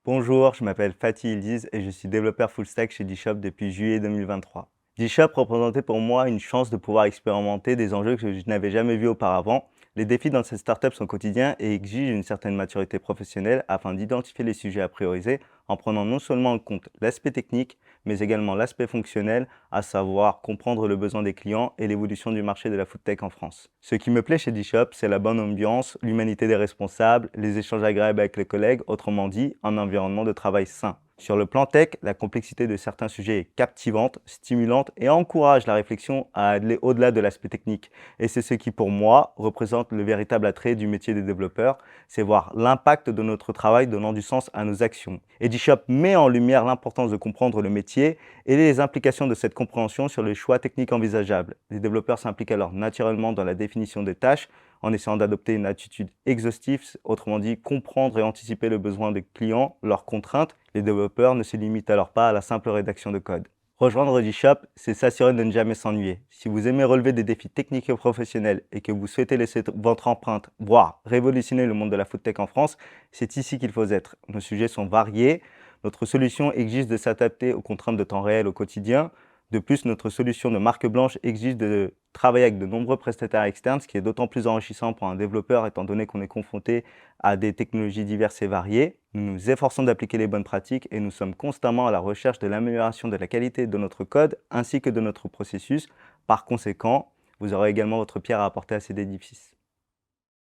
Bonjour, je m'appelle Fatih Ildiz et je suis développeur full stack chez D-Shop depuis juillet 2023. D-Shop représentait pour moi une chance de pouvoir expérimenter des enjeux que je n'avais jamais vus auparavant. Les défis dans cette startup sont quotidiens et exigent une certaine maturité professionnelle afin d'identifier les sujets à prioriser en prenant non seulement en compte l'aspect technique, mais également l'aspect fonctionnel, à savoir comprendre le besoin des clients et l'évolution du marché de la food tech en France. Ce qui me plaît chez D-Shop, c'est la bonne ambiance, l'humanité des responsables, les échanges agréables avec les collègues, autrement dit, un environnement de travail sain. Sur le plan tech, la complexité de certains sujets est captivante, stimulante et encourage la réflexion à aller au-delà de l'aspect technique. Et c'est ce qui, pour moi, représente le véritable attrait du métier des développeurs, c'est voir l'impact de notre travail donnant du sens à nos actions. Et D-Shop met en lumière l'importance de comprendre le métier et les implications de cette compréhension sur les choix techniques envisageables. Les développeurs s'impliquent alors naturellement dans la définition des tâches, en essayant d'adopter une attitude exhaustive, autrement dit comprendre et anticiper le besoin des clients, leurs contraintes. Les développeurs ne se limitent alors pas à la simple rédaction de code. Rejoindre D-Shop, c'est s'assurer de ne jamais s'ennuyer. Si vous aimez relever des défis techniques et professionnels et que vous souhaitez laisser votre empreinte, voire révolutionner le monde de la food tech en France, c'est ici qu'il faut être. Nos sujets sont variés. Notre solution exige de s'adapter aux contraintes de temps réel au quotidien. De plus, notre solution de marque blanche exige de travailler avec de nombreux prestataires externes, ce qui est d'autant plus enrichissant pour un développeur étant donné qu'on est confronté à des technologies diverses et variées. Nous nous efforçons d'appliquer les bonnes pratiques et nous sommes constamment à la recherche de l'amélioration de la qualité de notre code ainsi que de notre processus. Par conséquent, vous aurez également votre pierre à apporter à cet édifice.